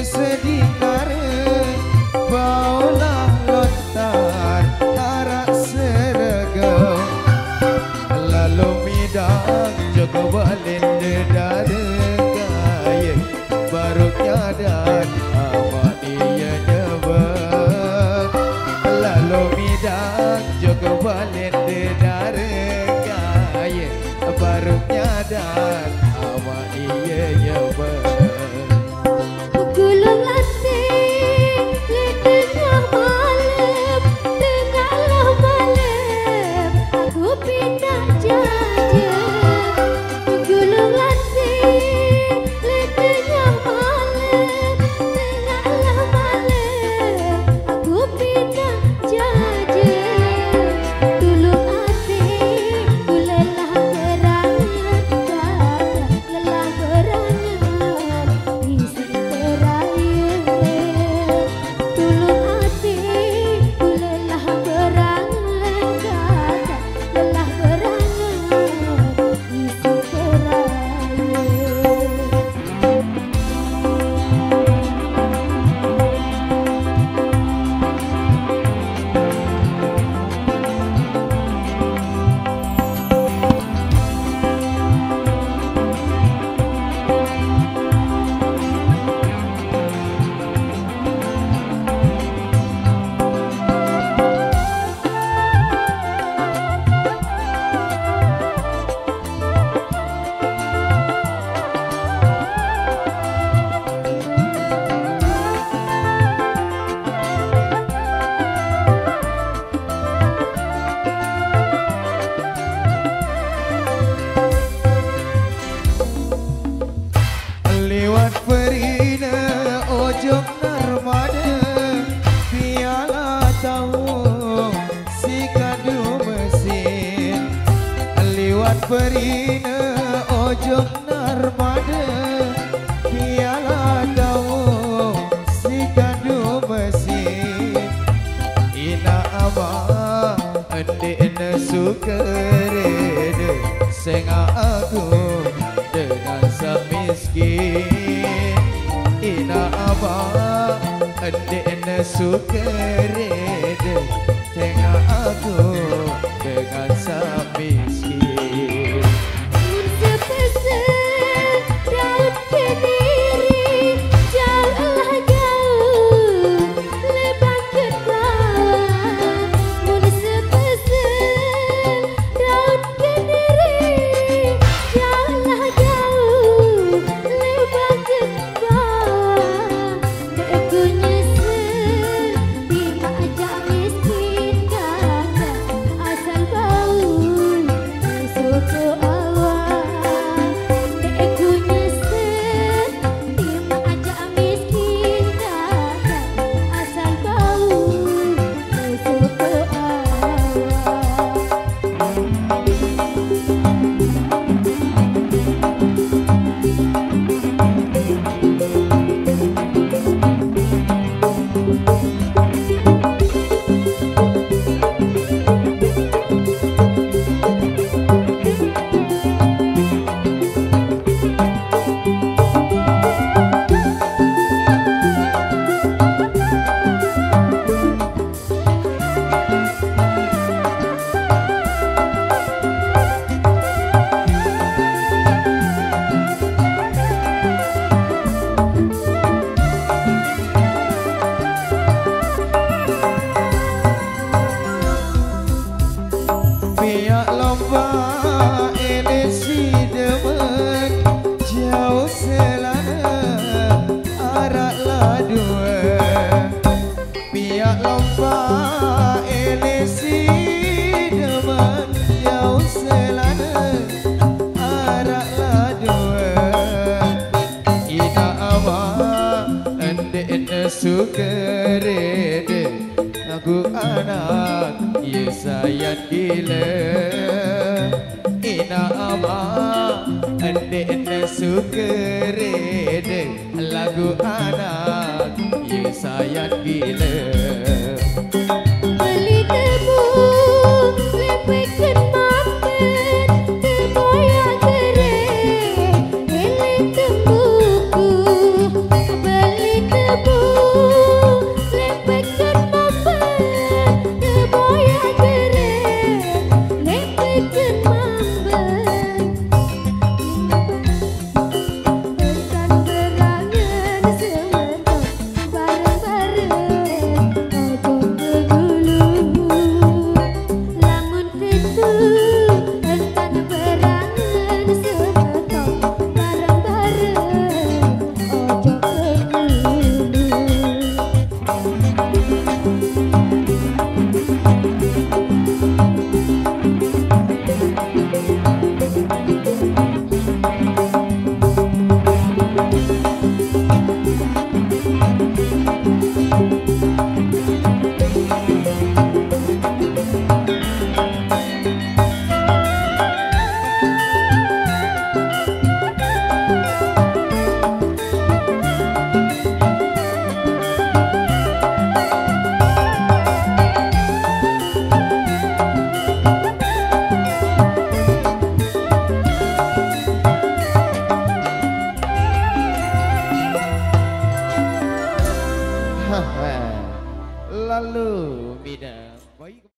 sedikare baulah lontar arak seragam lalu midang jaga balen dedada gaya baru nyadar awak dia nyebat lalu midang jaga balen dedada gaya baru nyadar awak dia nyebat. Lewat perina ojok narmada piala tahu si kadu mesin lewat perina ojok narmada piala tahu si kadu mesin ina abah ende ene sukerede senga aku dengan semiskin ina abah ende ene sukerede tengah aku dengan semiskin. Pihak lomba elesi demen jauh selana araklah dua. Pihak lomba elesi demen jauh selana araklah dua. Ina awak ende ende sukerede aku anak ya sayang gila ina ama ende ende sukerede lagu anak ya sayang gila beli tebu lepekkan makan terboyak kere ele tembuku beli selalu. Mina. Baik.